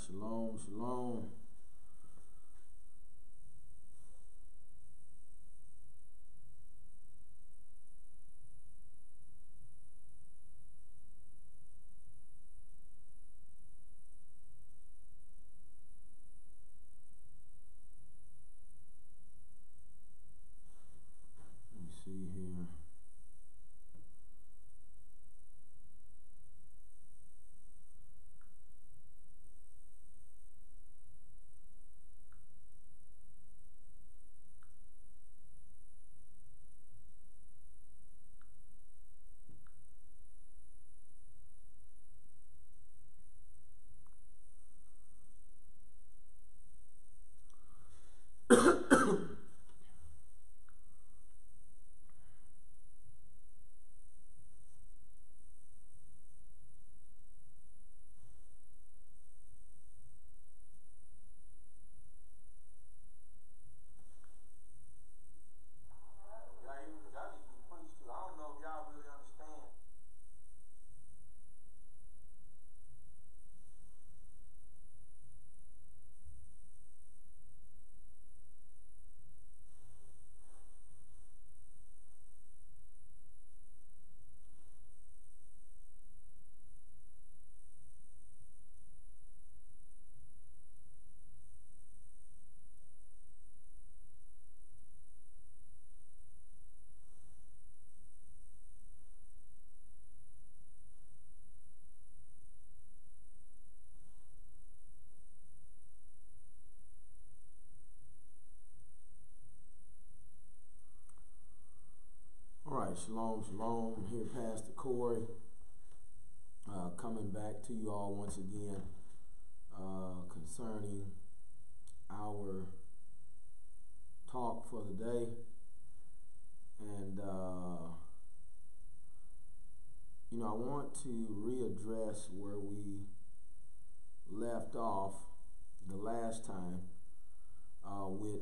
Shalom, shalom. Let me see here. All right, shalom, shalom. I'm here, Pastor Corey, coming back to you all once again concerning our talk for the day. And, I want to readdress where we left off the last time with,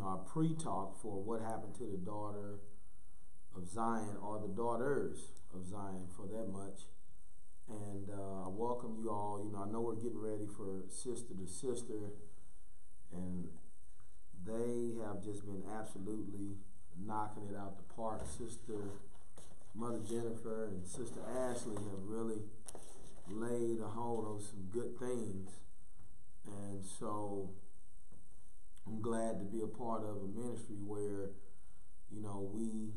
our pre-talk for what happened to the daughter of Zion, or the daughters of Zion for that much. And I welcome you all. I know we're getting ready for Sister to Sister, and they have just been absolutely knocking it out the park. Sister Mother Jennifer and Sister Ashley have really laid a hold on some good things, and so I'm glad to be a part of a ministry where we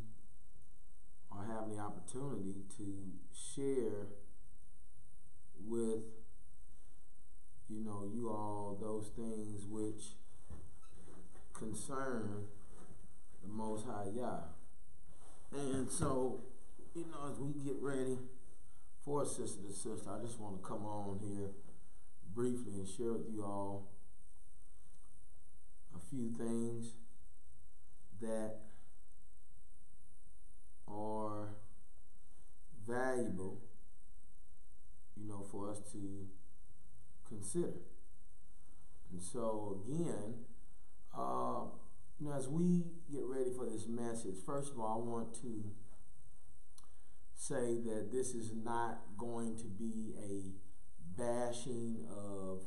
are having the opportunity to share with you all those things which concern the Most High Yah. And so as we get ready for Sister to Sister, I just want to come on here briefly and share with you all a few things that are valuable, for us to consider. And so again, as we get ready for this message, first of all, I want to say that this is not going to be a bashing of,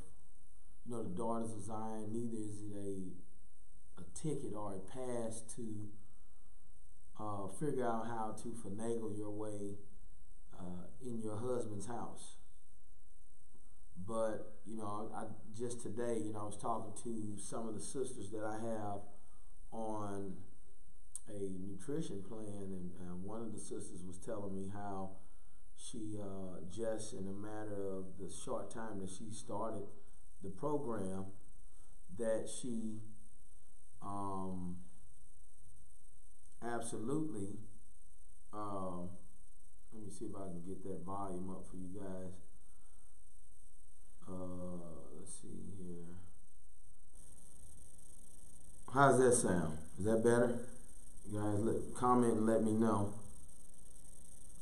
the daughters of Zion. Neither is it a ticket or a pass to figure out how to finagle your way in your husband's house. But, I just today, I was talking to some of the sisters that I have on a nutrition plan, and one of the sisters was telling me how she just in a matter of the short time that she started the program, that she absolutely, let me see if I can get that volume up for you guys. Let's see here. How's that sound? Is that better? You guys comment and let me know.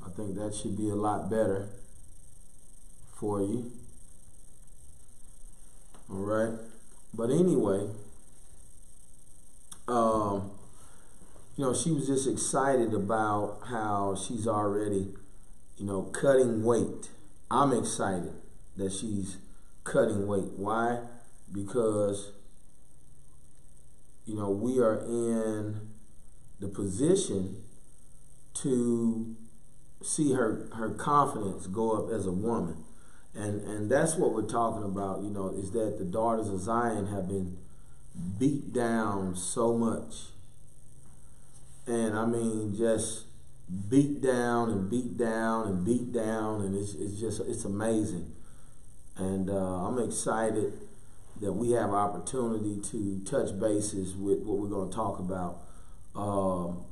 I think that should be a lot better for you. All right. But anyway, she was just excited about how she's already, cutting weight. I'm excited that she's cutting weight. Why? Because, you know, we are in the position to see her confidence go up as a woman. And that's what we're talking about, you know, is that the daughters of Zion have been beat down so much. And I mean, just beat down and beat down and beat down, and it's amazing. And I'm excited that we have opportunity to touch bases with what we're going to talk about. You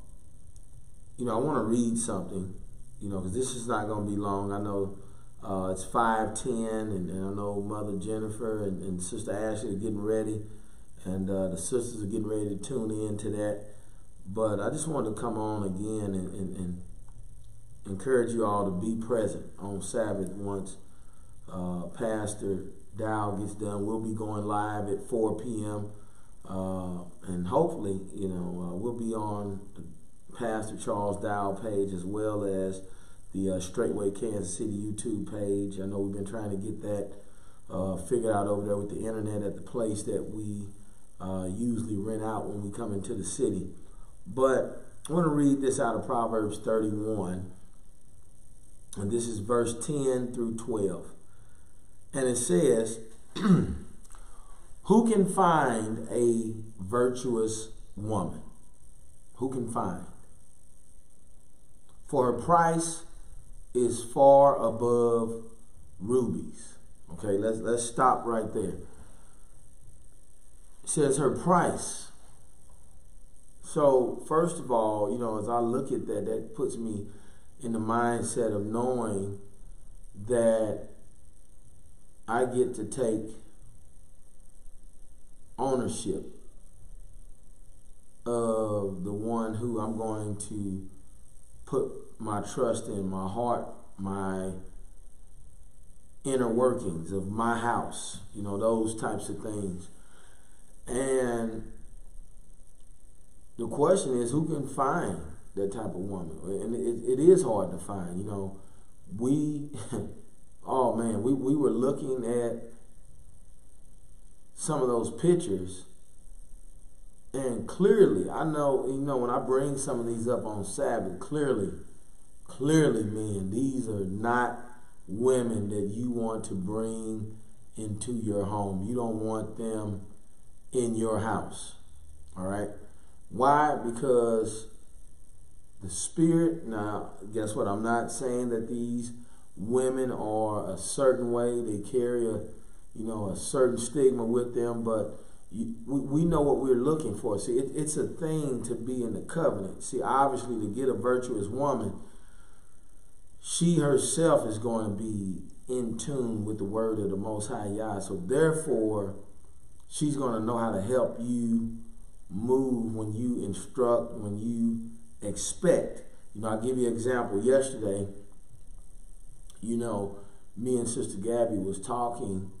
know, I want to read something, you know, because this is not going to be long. I know it's 5:10, and I know Mother Jennifer and Sister Ashley are getting ready, and the sisters are getting ready to tune in to that. But I just wanted to come on again and encourage you all to be present on Sabbath once Pastor Dow gets done. We'll be going live at 4 p.m. And hopefully, you know, we'll be on the Pastor Charles Dow page as well as the Straightway Kansas City YouTube page. I know we've been trying to get that figured out over there with the internet at the place that we usually rent out when we come into the city. But I want to read this out of Proverbs 31, and this is verse 10 through 12. And it says, who can find a virtuous woman? Who can find? For her price is far above rubies. Okay, let's stop right there. It says her price. So first of all, you know, as I look at that, that puts me in the mindset of knowing that I get to take ownership of the one who I'm going to put my trust in, my heart, my inner workings of my house, you know, those types of things. And the question is, who can find that type of woman? And it is hard to find, you know. Oh man, we were looking at some of those pictures, and clearly, I know, you know, when I bring some of these up on Sabbath, clearly, men, these are not women that you want to bring into your home. You don't want them in your house, all right? Why? Because the spirit, now, guess what? I'm not saying that these women are a certain way. They carry a certain stigma with them, but we know what we're looking for. See, it's a thing to be in the covenant. See, obviously, to get a virtuous woman, she herself is going to be in tune with the word of the Most High Yah. So therefore, she's going to know how to help you move when you instruct, when you expect. You know, I'll give you an example. Yesterday, you know, me and Sister Gabby was talking,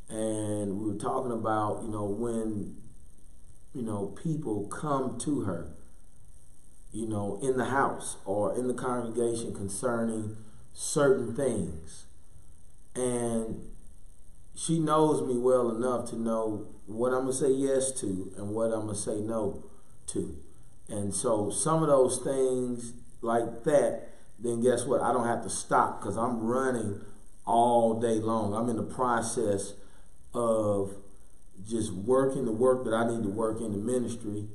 and we were talking about, you know, when, you know, people come to her, you know, in the house or in the congregation concerning certain things. And she knows me well enough to know what I'm going to say yes to and what I'm going to say no to. And so some of those things like that, then guess what? I don't have to stop because I'm running all day long. I'm in the process of just working the work that I need to work in the ministry,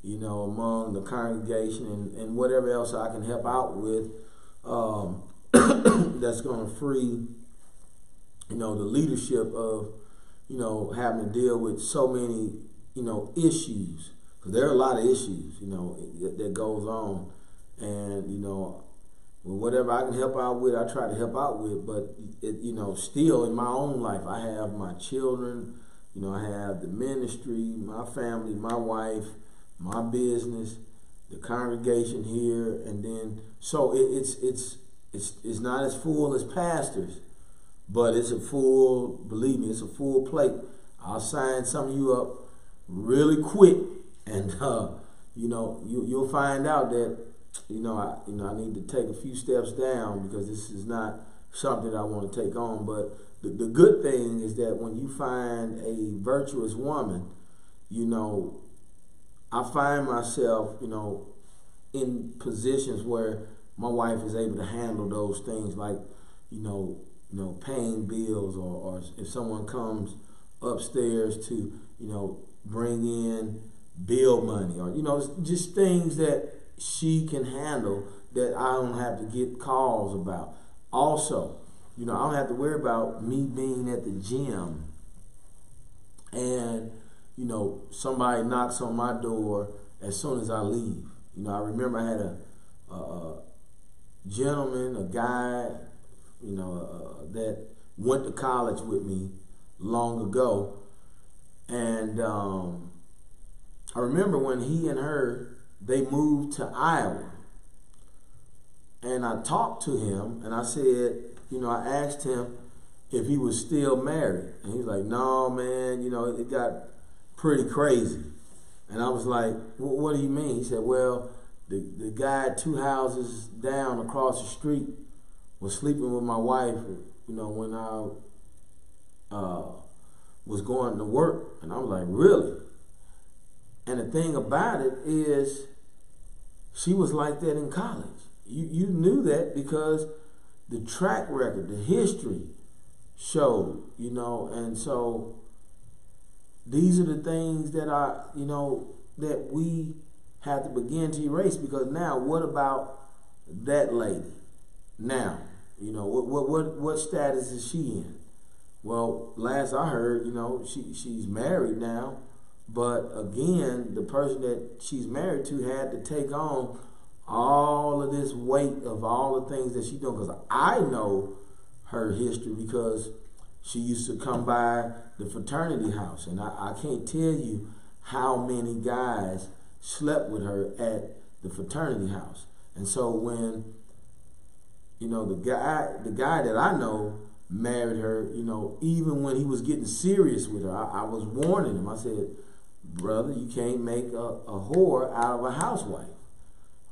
you know, among the congregation and whatever else I can help out with that's going to free, you know, the leadership of, you know, having to deal with so many, you know, issues. Because there are a lot of issues, you know, that goes on. And, you know, whatever I can help out with, I try to help out with. But, you know, still in my own life, I have my children, you know, I have the ministry, my family, my wife, my business, the congregation here. And then, so it's not as full as pastors, but it's a full, believe me, it's a full plate. I'll sign some of you up really quick. And, you know, you'll find out that, I need to take a few steps down because this is not something that I want to take on. But the good thing is that when you find a virtuous woman, you know, I find myself, you know, in positions where my wife is able to handle those things, like, paying bills, or if someone comes upstairs to, bring in bill money, or, just things that she can handle that I don't have to get calls about. Also, I don't have to worry about me being at the gym and, somebody knocks on my door as soon as I leave. I remember I had a gentleman, a guy, that went to college with me long ago. And I remember when he and her, they moved to Iowa. And I talked to him and I said, I asked him if he was still married. And he's like, no, man, it got pretty crazy. And I was like, what do you mean? He said, well, the guy 2 houses down across the street was sleeping with my wife, when I was going to work. And I was like, really? And the thing about it is, she was like that in college. You knew that because the track record, the history showed, and so these are the things that that we have to begin to erase, because now what about that lady? Now, what status is she in? Well, last I heard, she's married now, but again, the person that she's married to had to take on all of this weight of all the things that she's doing, because I know her history because she used to come by the fraternity house, and I can't tell you how many guys slept with her at the fraternity house. And so when the guy that I know married her, even when he was getting serious with her, I was warning him. I said, brother, you can't make a whore out of a housewife.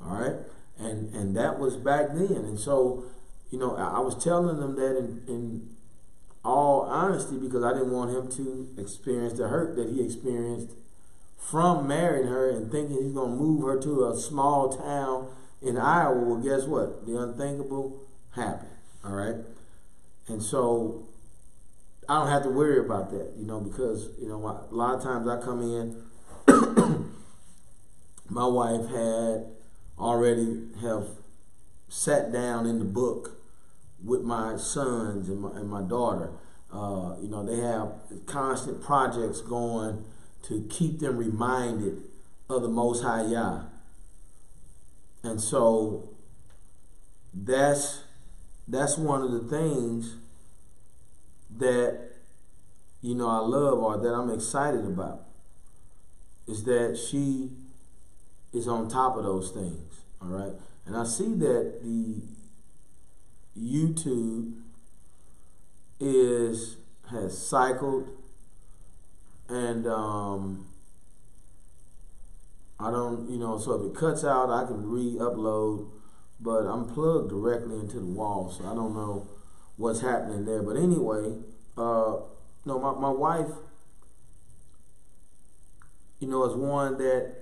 All right? And that was back then. And so, I was telling them that in all honesty, because I didn't want him to experience the hurt that he experienced from marrying her and thinking he's going to move her to a small town in Iowa. Well, guess what? The unthinkable happened. All right? And so I don't have to worry about that, because, a lot of times I come in, my wife had already have sat down in the book with my sons and my daughter. They have constant projects going to keep them reminded of the Most High Yah. And so that's one of the things that, I love, or that I'm excited about, is that she is on top of those things, all right? And I see that the YouTube has cycled, and I don't, so if it cuts out, I can re-upload, but I'm plugged directly into the wall, so I don't know what's happening there. But anyway, my wife, is one that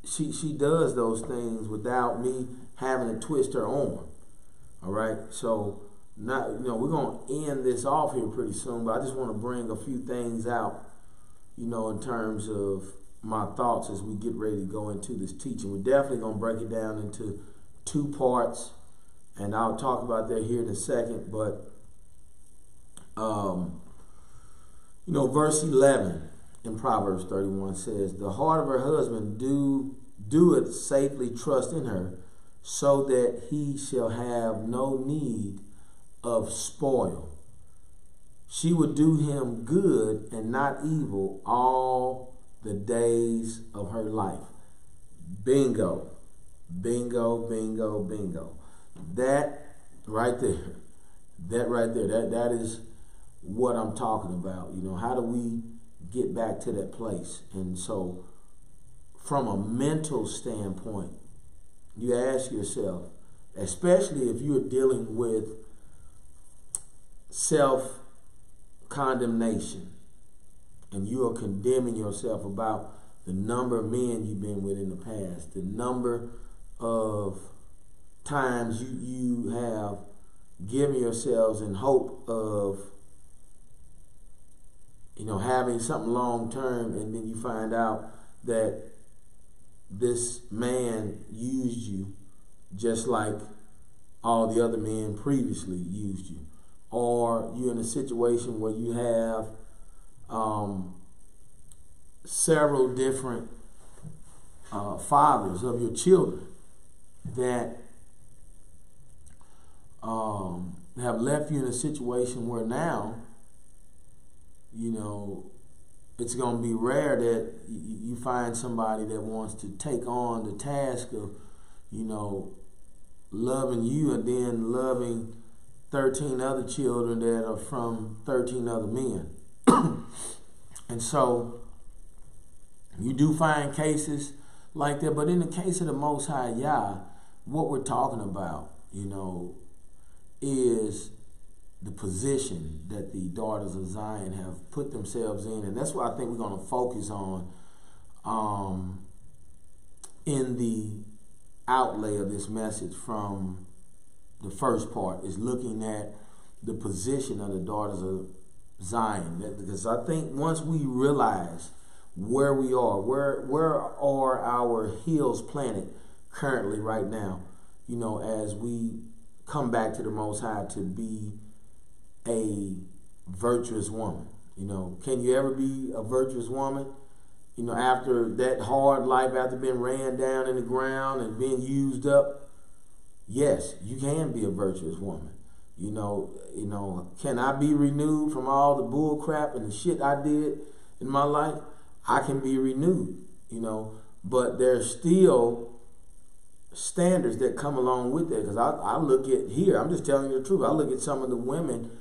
she does those things without me having to twist her arm. All right, so we're gonna end this off here pretty soon, but I just want to bring a few things out, in terms of my thoughts as we get ready to go into this teaching. We're definitely gonna break it down into 2 parts, and I'll talk about that here in a second. But verse 11 in Proverbs 31 says, "The heart of her husband doeth safely trust in her, so that he shall have no need of spoil. She would do him good and not evil all the days of her life." Bingo. Bingo, bingo, bingo. That right there, that is what I'm talking about. How do we get back to that place? And so from a mental standpoint, you ask yourself, especially if you're dealing with self-condemnation and you are condemning yourself about the number of men you've been with in the past, the number of times you have given yourselves in hope of, you know, having something long term, and then you find out that this man used you just like all the other men previously used you. Or you're in a situation where you have several different fathers of your children that have left you in a situation where now, you know, it's going to be rare that you find somebody that wants to take on the task of, you know, loving you and then loving 13 other children that are from 13 other men. And so you do find cases like that, but in the case of the Most High Yah, what we're talking about, you know, is the position that the daughters of Zion have put themselves in. And that's what I think we're going to focus on in the outlay of this message from the first part, is looking at the position of the daughters of Zion. Because I think once we realize where we are, where are our heels planted currently right now, you know, as we come back to the Most High to be a virtuous woman. You know, can you ever be a virtuous woman? You know, after that hard life, after being ran down in the ground and being used up, yes, you can be a virtuous woman. You know, can I be renewed from all the bull crap and the shit I did in my life? I can be renewed, you know, but there's still standards that come along with that. Because I look at here, I'm just telling you the truth, I look at some of the women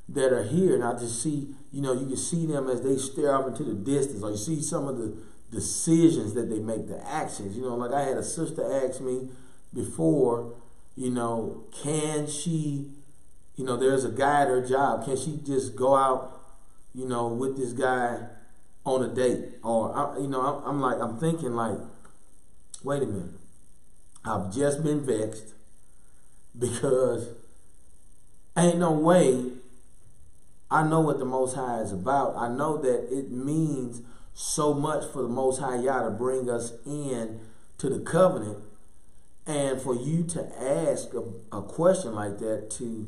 that are here and I just see, you know, you can see them as they stare off into the distance, or you see some of the decisions that they make, the actions. You know, like I had a sister ask me before, you know, can she, you know, there's a guy at her job, can she just go out, you know, with this guy on a date? Or, you know, I'm thinking like, wait a minute, I've just been vexed because ain't no way I know what the Most High is about. I know that it means so much for the Most High Yah to bring us in to the covenant, and for you to ask a question like that, to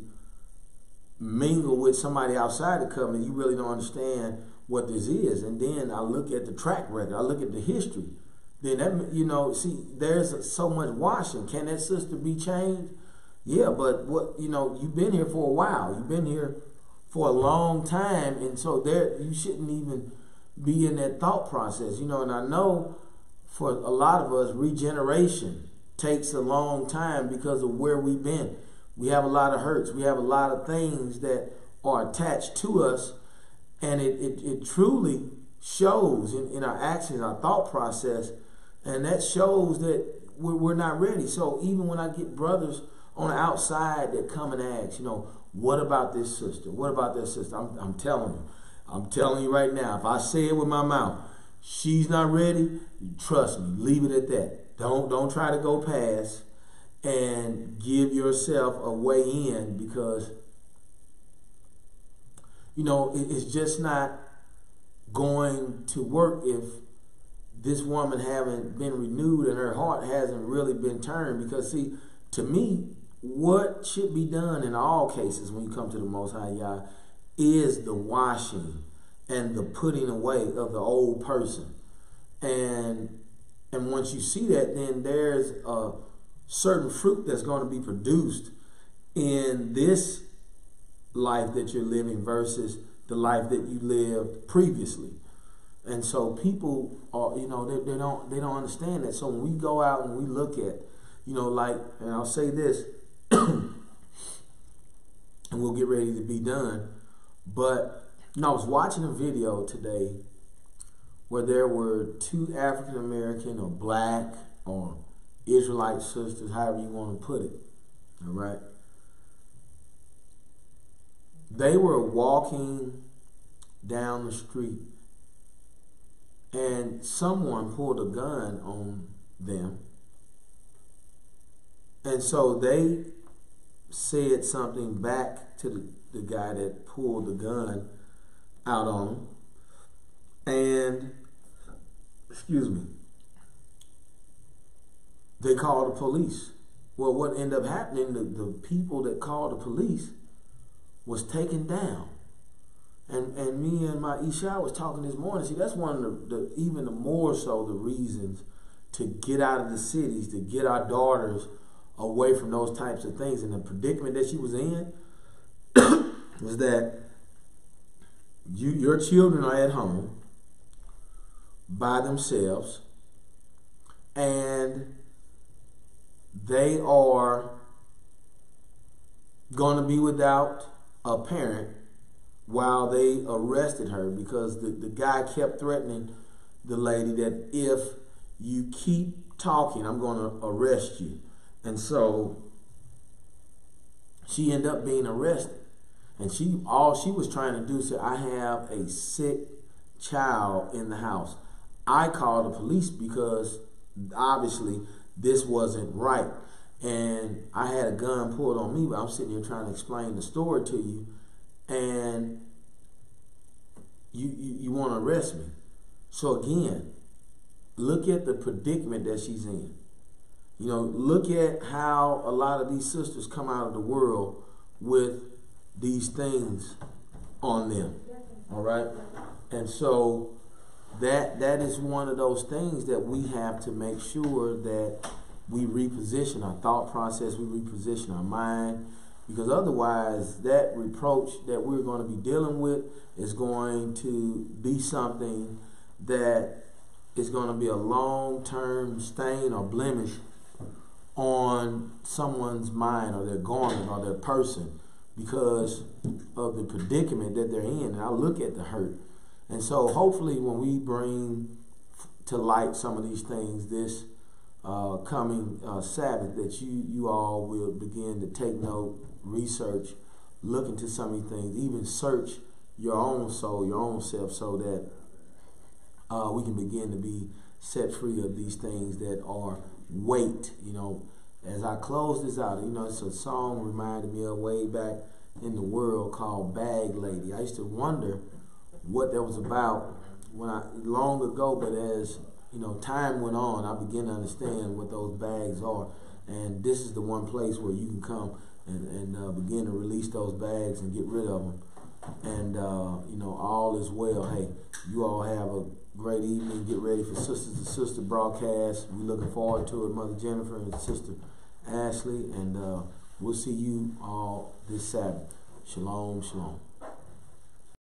mingle with somebody outside the covenant, you really don't understand what this is. And then I look at the track record, I look at the history. Then that, you know, see, there's so much washing. Can that sister be changed? Yeah, but what, you know, you've been here for a while. You've been here for a long time, and so there you shouldn't even be in that thought process, you know. And I know for a lot of us, regeneration takes a long time because of where we've been. We have a lot of hurts. We have a lot of things that are attached to us, and it truly shows in our actions, our thought process, and that shows that we're not ready. So even when I get brothers on the outside that come and ask, you know, what about this sister? What about that sister? I'm telling you right now, if I say it with my mouth, she's not ready, trust me, leave it at that. Don't try to go past and give yourself a way in, because, you know, it's just not going to work if this woman haven't been renewed and her heart hasn't really been turned. Because, see, to me, what should be done in all cases when you come to the Most High Yah is the washing and the putting away of the old person. And once you see that, then there's a certain fruit that's going to be produced in this life that you're living versus the life that you lived previously. And so people are, you know, they don't understand that. So when we go out and we look at, you know, like, and I'll say this, and we'll get ready to be done. But, you know, I was watching a video today where there were two African American or black or Israelite sisters, however you want to put it, All right. They were walking down the street and someone pulled a gun on them. And so they said something back to the guy that pulled the gun out on them. And, excuse me, they called the police. Well, what ended up happening, the people that called the police was taken down. And me and my Isha was talking this morning. See, that's one of the even more so the reasons to get out of the cities, to get our daughters away from those types of things. And the predicament that she was in was that your children are at home by themselves, and they are going to be without a parent while they arrested her, because the guy kept threatening the lady that if you keep talking, I'm going to arrest you. And so she ended up being arrested. And all she was trying to do said, I have a sick child in the house. I called the police because obviously this wasn't right. And I had a gun pulled on me, but I'm sitting here trying to explain the story to you. And you want to arrest me. So again, look at the predicament that she's in. You know, look at how a lot of these sisters come out of the world with these things on them. All right? And so that is one of those things that we have to make sure that we reposition our thought process, we reposition our mind, because otherwise that reproach that we're going to be dealing with is going to be something that is going to be a long-term stain or blemish on someone's mind or their garment or their person because of the predicament that they're in. And I look at the hurt. And so hopefully when we bring to light some of these things this coming Sabbath, that you all will begin to take note, research, look into some of these things, even search your own soul, your own self, so that we can begin to be set free of these things that are weight. You know, as I close this out, you know, it's a song reminded me of way back in the world called Bag Lady. I used to wonder what that was about long ago, but as you know, time went on, I began to understand what those bags are. And this is the one place where you can come and begin to release those bags and get rid of them. And, you know, all is well. Hey, you all have a great evening. Get ready for Sisters to Sister broadcast. We're looking forward to it, Mother Jennifer and Sister Ashley. And we'll see you all this Sabbath. Shalom, shalom.